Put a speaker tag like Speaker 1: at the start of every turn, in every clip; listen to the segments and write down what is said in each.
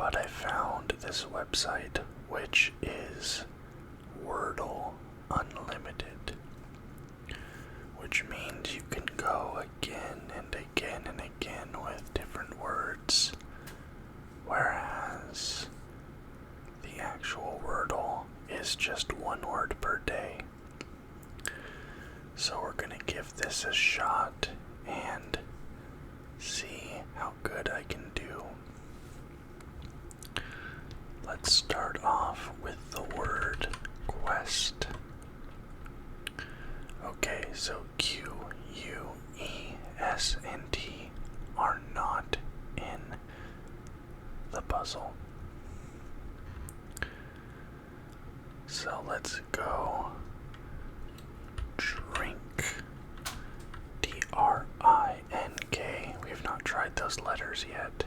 Speaker 1: but I found this website, which is Wordle Unlimited, which means you can go again and again and again with different words, whereas the actual Wordle is just one word per day. So we're gonna give this a shot and see how good I can do. Let's start off with the word quest. Okay, so Q, U, E, S, and T are not in the puzzle. So let's go drink. D-R-I-N-K. We have not tried those letters yet.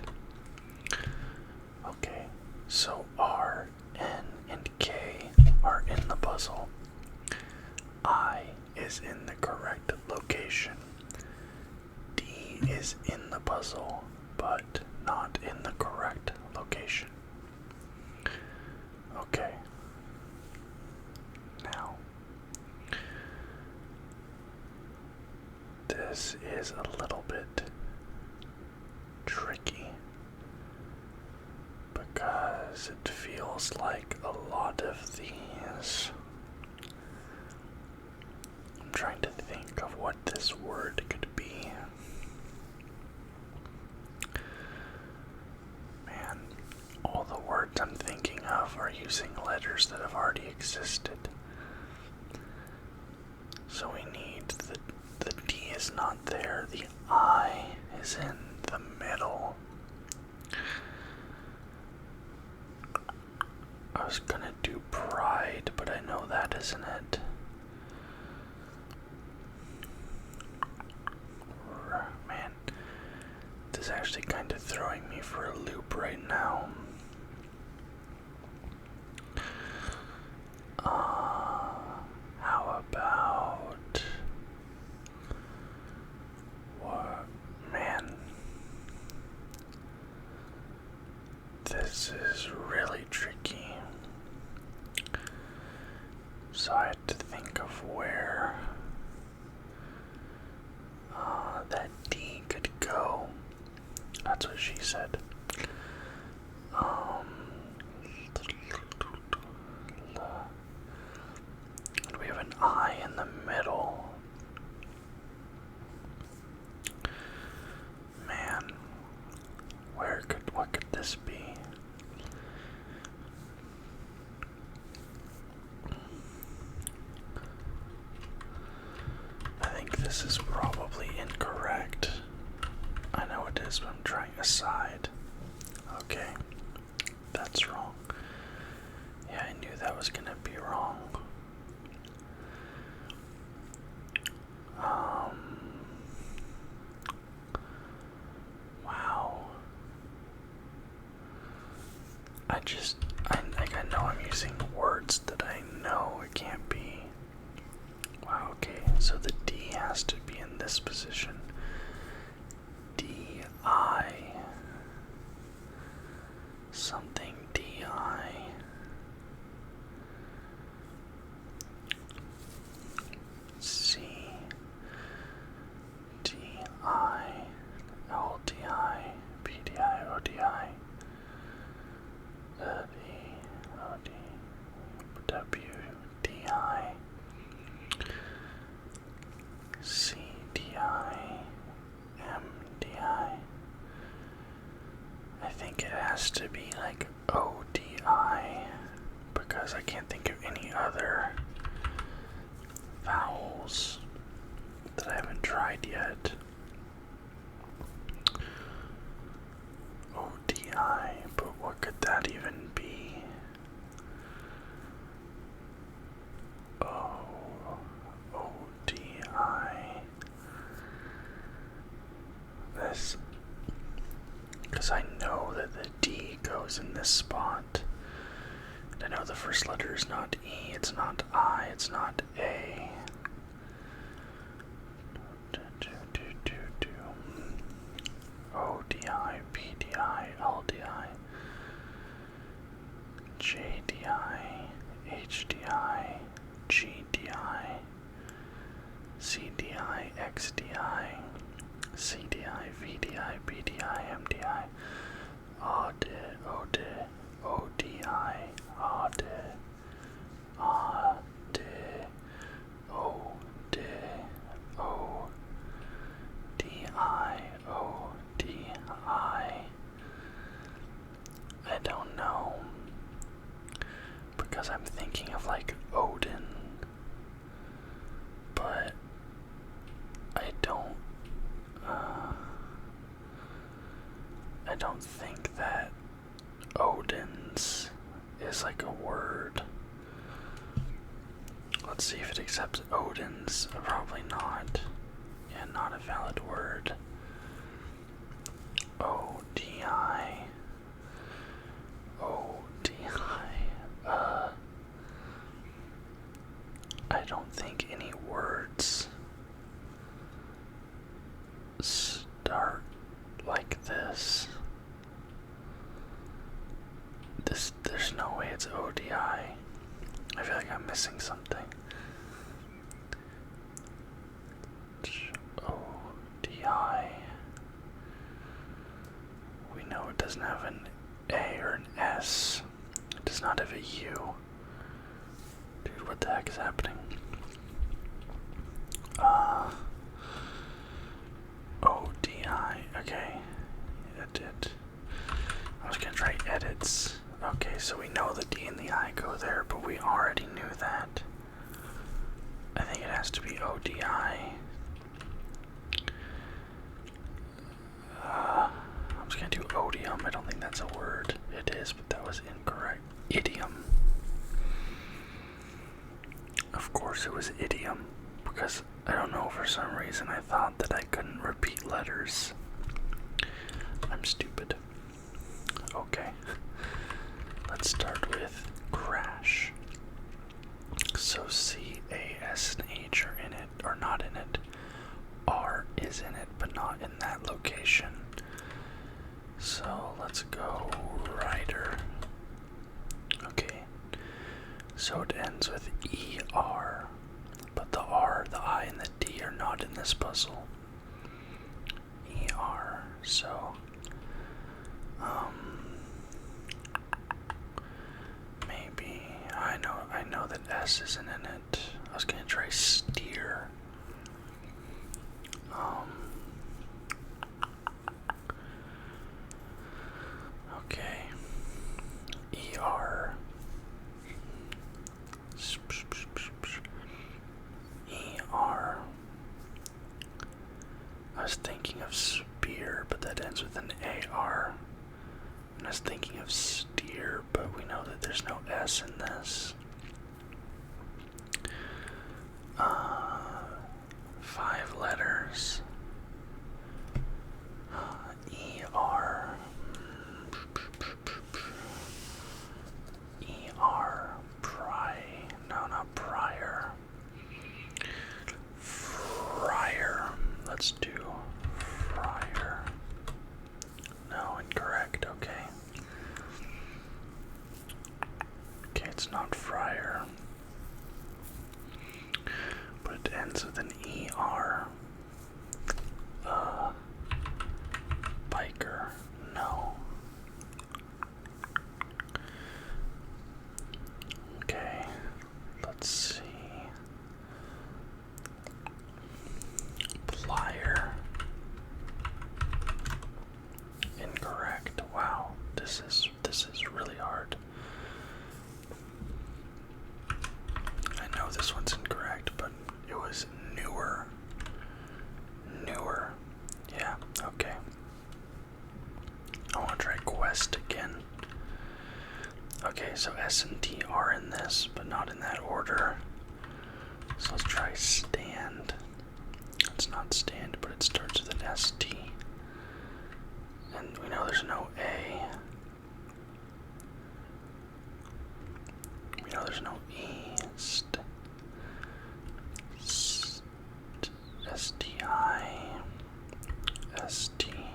Speaker 1: Okay, so R, N, and K are in the puzzle. I is in the correct location. D is in the puzzle, but not in the correct location. Okay. Now, this is a little bit tricky because it feels like a lot of these. I'm trying to think of what this word could be. Man, all the words I'm thinking of are using letters that have already existed. So we need the D is not there, the I is in the middle. I was gonna do pride, but I know that isn't it. Man, this is actually kind of throwing me for a loop right now. How about what? Man, this is really tricky. So I had to think of where that D could go. That's what she said. We have an I in the middle. Man, what could this be? I think this is probably incorrect. I know it is, but I'm trying aside. Okay, that's wrong. Yeah, I knew that was gonna be wrong. Wow. I know I'm using words that I know it can't be. Wow, okay, so the D has to be in this position. D-I. Something D-I. C. D-I. L-D-I. P-D-I. O-D-I. D-O-D. W-D-I. C-D-I. M-D-I. I think it has to be like O-D-I because I can't think of any other vowels that I haven't tried yet. O-D-I, but what could that even be? O-D-I. This, because I know that the D goes in this spot. And I know the first letter is not E, it's not I, it's not A. O-D-I, P-D-I, L-D-I. HDI, GDI, CDI, XDI, CDI, VDI, BDI, MDI, OD, OD, ODI, OD, OD, OD, ODI, ODI. I don't know, because I'm thinking of like Odin, but I don't think that Odin's is like a word. Let's see if it accepts Odin's. Probably not. Yeah, not a valid word. ODI. I don't think any words start like this. There's no way it's ODI. I feel like I'm missing something. ODI. We know it doesn't have an A or an S. It does not have a U. Dude, what the heck is happening? ODI. Okay. Edit. I was gonna try edits. Okay, so we know the D and the I go there, but we already knew that. I think it has to be ODI. I'm just gonna do odium. I don't think that's a word. It is, but that was incorrect. Idiom. Of course it was idiom, because I don't know, for some reason I thought that I couldn't repeat letters. I'm stupid. Okay. Let's start with crash. So C, A, S, and H are in it, or not in it. R is in it, but not in that location. So let's go rider. Okay. So it ends with ER, but the R, the I, and the D are not in this puzzle. ER. So maybe I know that S isn't in it. I was gonna try steer. Okay. ER. ER. I was thinking of spear, but that ends with an AR. And I was thinking of steer, but we know that there's no S in this. 5 letters. ER. No, not prior. Friar. Let's do friar. No, incorrect. Okay. Okay, it's not friar. But it ends with an ER. Biker. No. Okay. Let's see. Plier. Incorrect. Wow. This is really hard. I know this one's incorrect, but it was newer. Newer. Yeah, okay. I want to try quest again. Okay, so S and T are in this, but not in that order. So let's try stand. It's not stand, but it starts with an ST. And we know there's no A. We know there's no E. STI. STUMB.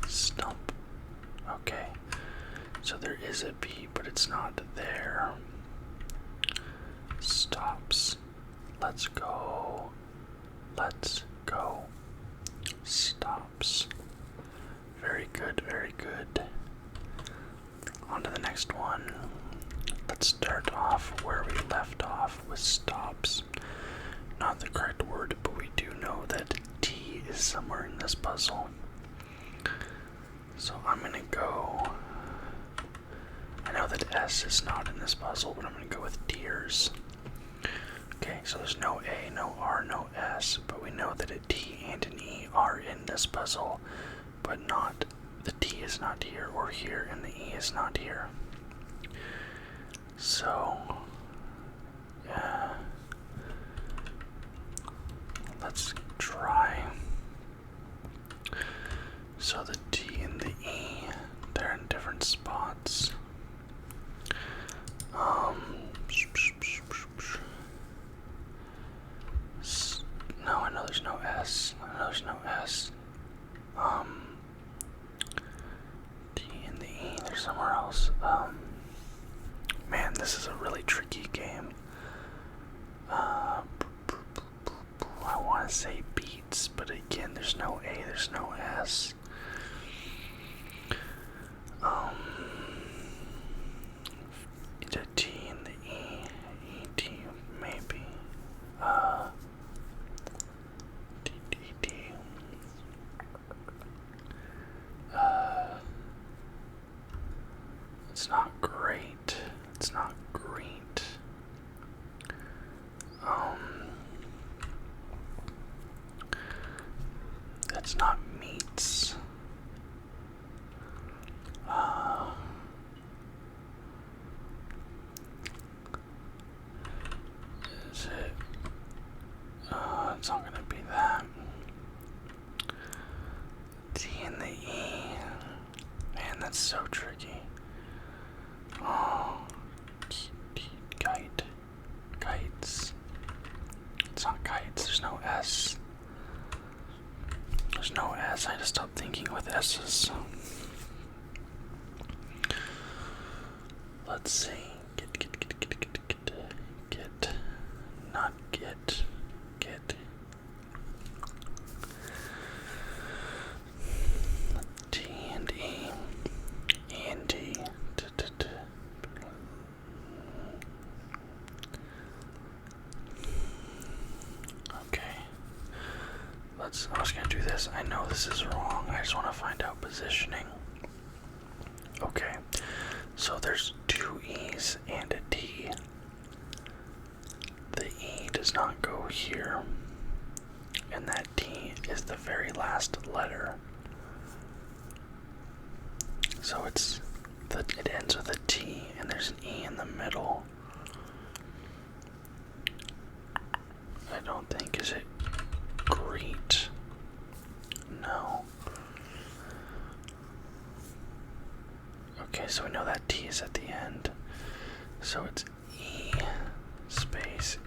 Speaker 1: Stump. Okay. So there is a B, but it's not there. Stops. Let's go. Let's go. Stops. Very good, very good. On to the next one. Let's start off where we left off with stops. Not the correct word, but we do know that T is somewhere in this puzzle. So I'm gonna go. I know that S is not in this puzzle, but I'm gonna go with deers. Okay, so there's no A, no R, no S, but we know that a T and an E are in this puzzle, but not, the T is not here or here, and the E is not here. So, let's try. So the T and the E, they're in different spots. No, I know there's no S. I know there's no S. D and the E, they're somewhere else. Man, this is a really tricky game. I want to say beats, but again, there's no A, there's no S. It's a T and the E, E-T, maybe. D-D-D. It's not great. It's not great. It's not meats. Is it? It's not gonna be that. T and the E. Man, that's so tricky. Oh, kite. Kites. It's not kites, there's no S. There's no S, I just stopped thinking with S's. Let's see. Not get. T and E. E and T. Okay. I was gonna do this. I know this is wrong. I just want to find out positioning. Okay. So there's two E's and a T. The E does not go here. And that T is the very last letter. So it ends with a T and there's an E in the middle. I don't think, is it great? No. Okay, so we know that T is at the end. So it's E space.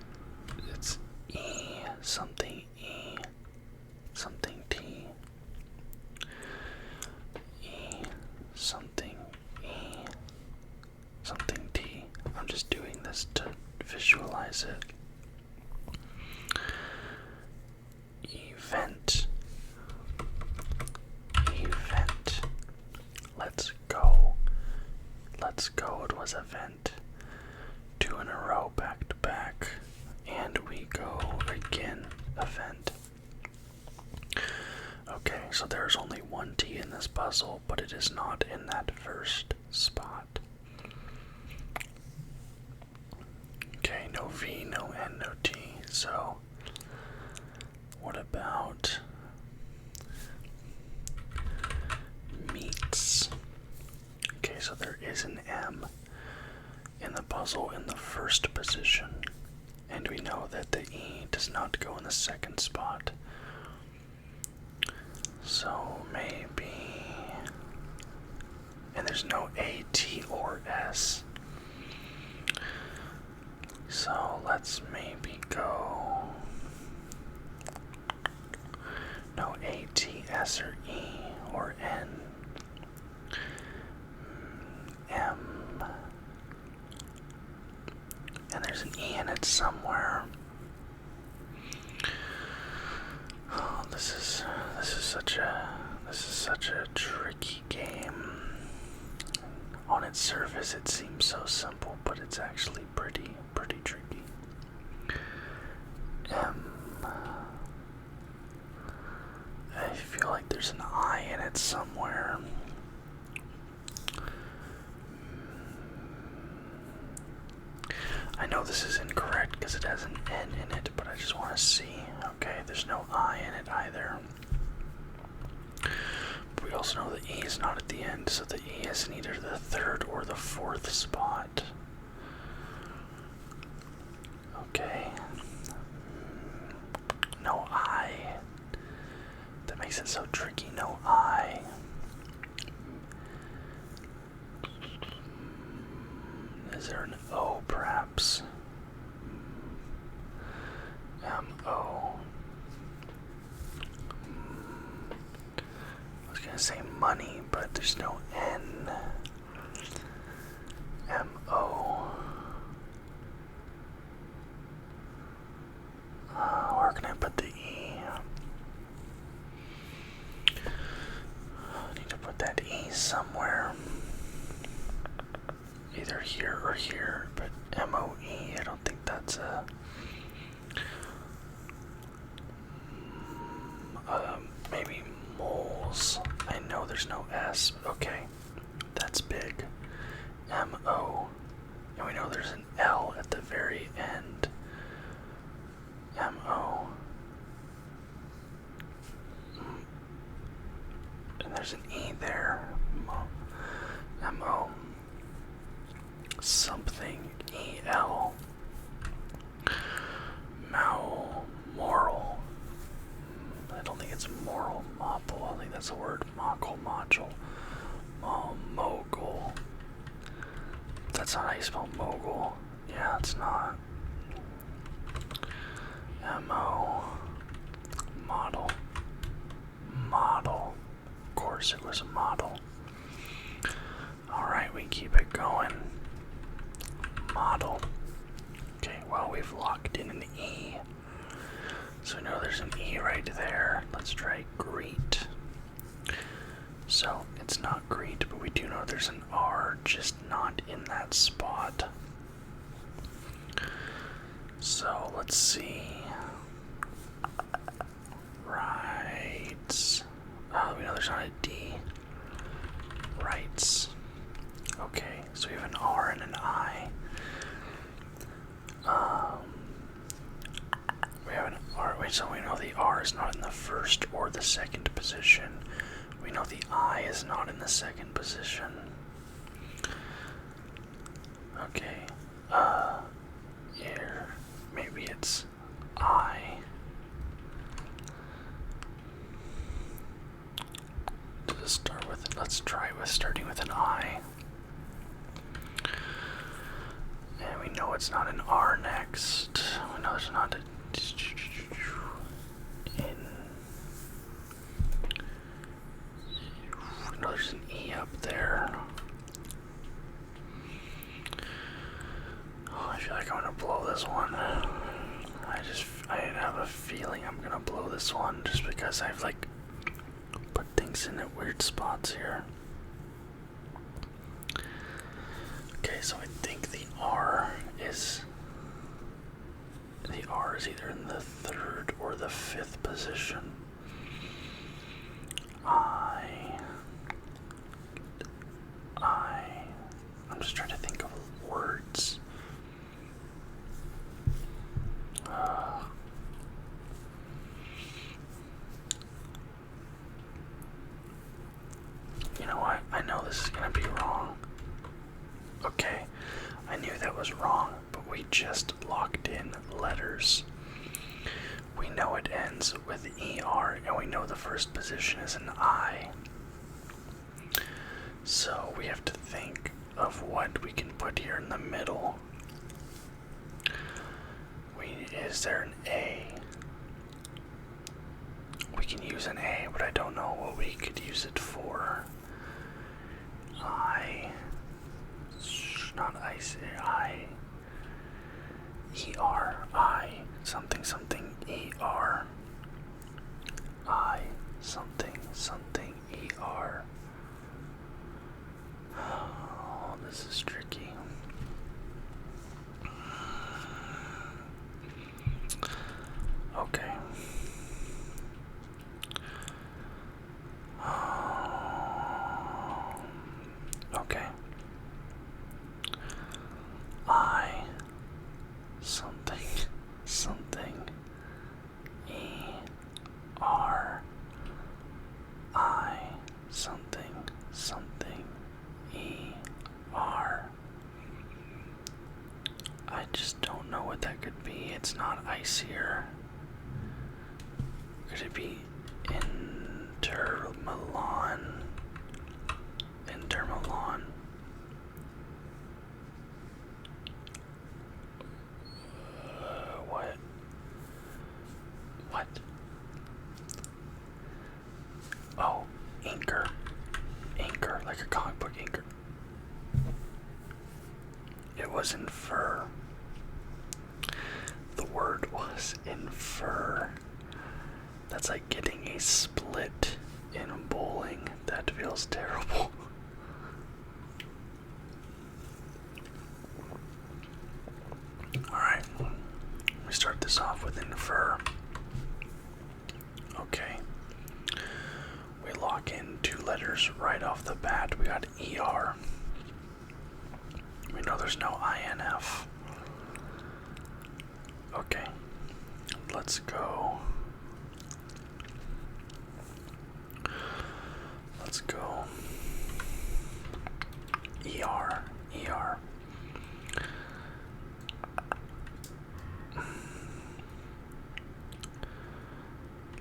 Speaker 1: It's E something T. E something T. I'm just doing this to visualize it. Event. Let's go. It was event. 2 in a row, back to back. And we go again, event. Okay, so there's only one T in this puzzle, but it is not in that first spot. Okay, no V, no N, no T. So, what about meats? Okay, so there is an M in the puzzle in the first position, and we know that the E does not go in the second spot. So maybe, and there's no A, T, or S. So let's maybe go, no A, T, S, or E, or N. M. such a tricky game. On its surface, it seems so simple, but it's actually pretty tricky. I feel like there's an I in it somewhere. I know this is incorrect because it has an N in it, but I just want to see. Okay, there's no I in it either. But we also know the E is not at the end, so the E is in either the third or the fourth spot. Okay. No I. That makes it so tricky. No I. Is there an O perhaps? M-O. I was gonna say money, but there's no N. M-O. Where can I put the E? I need to put that E somewhere. Either here or here, but M-O-E, I don't think that's a... maybe moles. I know there's no S. Okay, that's big. M-O. And we know there's an L at the very end. M-O. And there's an E there. M-O. Something. E-L. Moral. I don't think it's moral. Mopple. I think that's the word. Mockle. Module. Mogul. That's not how you spell mogul. Yeah, it's not. M-O. Model. Of course it was a model. Alright, we keep it going. Model. Okay, well, we've locked in an E. So we know there's an E right there. Let's try greet. So it's not greet, but we do know there's an R, just not in that spot. So let's see. Rights. We know there's not a D. Rights. Okay, so we have an R and an I. We have an R. Wait, so we know the R is not in the first or the second position. We know the I is not in the second position. Okay. Here. Maybe it's I. Let's try with starting with an I. And we know it's not an R next. We know there's not a in. We know there's an E up there. Oh, I feel like I'm gonna blow this one. I have a feeling I'm gonna blow this one just because I've like put things in at weird spots here. Okay, so I think the R is either in the third or the fifth position. I'm just trying to think of words. You know what? I know this is gonna be wrong. Okay, I knew that was wrong, but we just locked in letters. We know it ends with ER, and we know the first position is an I. So we have to think of what we can put here in the middle. Is there an A? We can use an A, but I don't know what we could use it for. Not I, ER, something, ER, something, ER. This is tricky. Okay. Okay. I something something E-R I something something E-R. I just don't know what that could be. It's not icier. Could it be Intermilan? Intermilan. What? What? Oh, inker. Inker, like a comic book inker. It was infer. The word was infer. That's like getting a split in bowling. That feels terrible. Alright. We start this off with infer. Okay. We lock in 2 letters right off the bat. We got ER. We know there's no INF. Okay. Let's go. Let's go. ER. ER.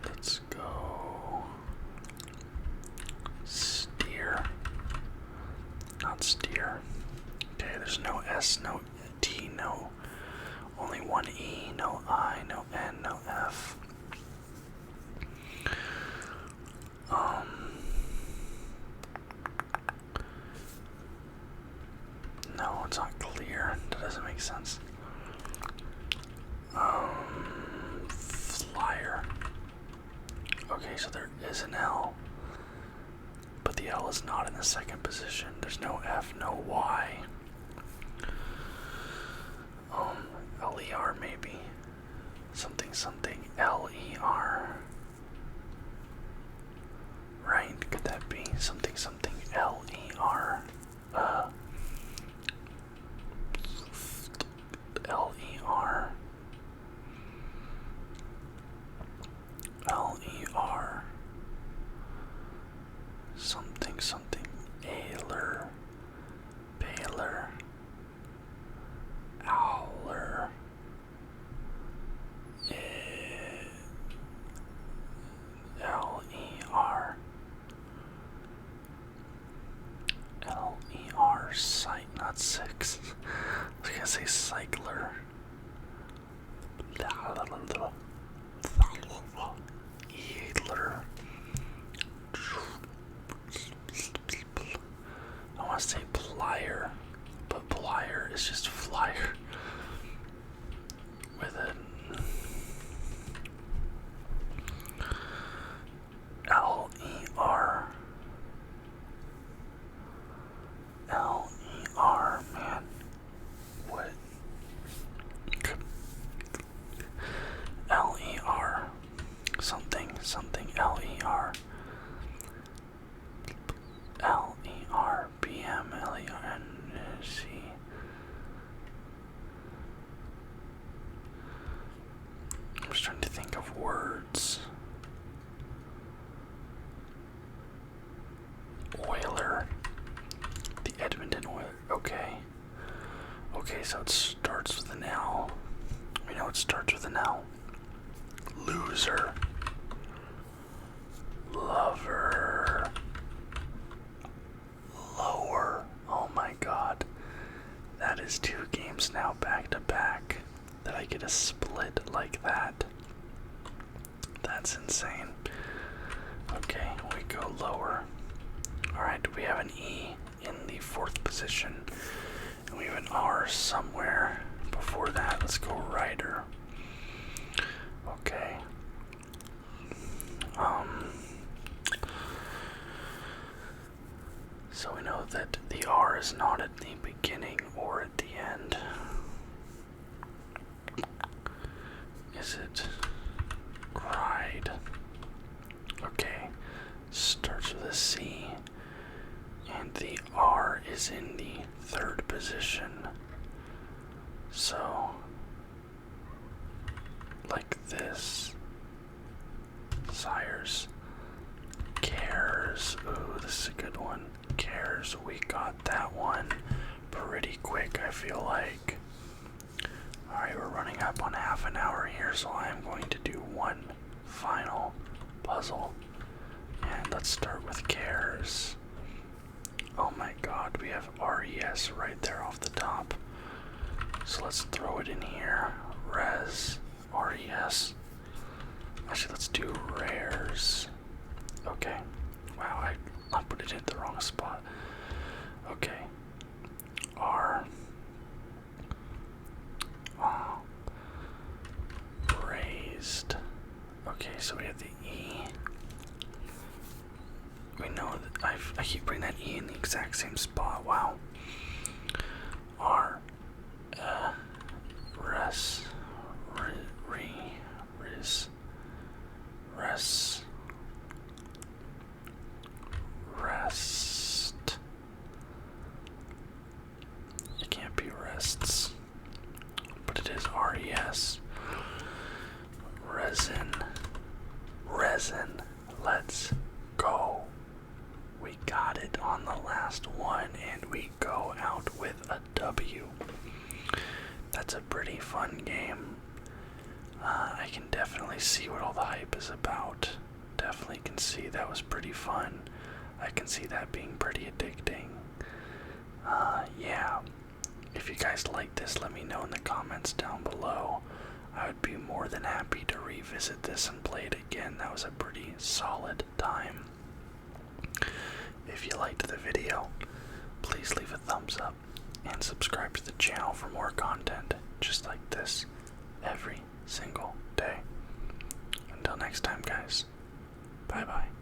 Speaker 1: Let's go. Steer. Not steer. Okay, there's no S, no T, no. Only one E, no I, no N, no F. No, it's not clear. That doesn't make sense. Flyer. Okay, so there is an L, but the L is not in the second position. There's no F, no Y. LER maybe. Something something LER. Right? Could that be something something LER? LER. LER. Something something Ailer. Baylor. Owler. LER. LER. Sight, not 6. I was gonna say cycler. Eatler. I want to say plier, but plier is just flyer with it. LER. LER, man. What? LER. Something, something LER. LER, BM, LERNC. I'm just trying to think of words. Oiler. The Edmonton Oiler. Okay. Okay, so it starts with an L. We know it starts with an L. Loser. Lover. Lower. Oh my god. That is 2 games now back to back that I get a split like that. That's insane. Okay, we go lower. Alright, we have an E in the 4th position. And we have an R somewhere before that. Let's go rider. Okay. So we know that the R is not at the beginning or at the end. Is it cried? Okay, starts with a C, and the R is in the third position. So, like this. Sires. Cares. Ooh, this is a good one. Cares. We got that one pretty quick, I feel like. Alright, we're running up on half an hour here, so I'm going to do one final puzzle. And let's start with cares. Oh my god, we have RES right there off the top. So let's throw it in here. Res, RES. Actually, let's do rares. Okay. Wow, I put it in the wrong spot. Okay. R. Oh. Raised. Okay, so we have the E. We know that I keep putting that E in the exact same spot. Wow. R. Res. Riz. Res. Rest. It can't be rests. But it is RES. Resin. Resin. Let's go. We got it on the last one, and we go out with a W. That's a pretty fun game. I can definitely see what all the hype is about. Definitely can see that was pretty fun. I can see that being pretty addicting. Yeah. If you guys like this, let me know in the comments down below. I would be more than happy to revisit this and play it again. That was a pretty solid time. If you liked the video, please leave a thumbs up and subscribe to the channel for more content just like this every single day. Until next time, guys. Bye bye.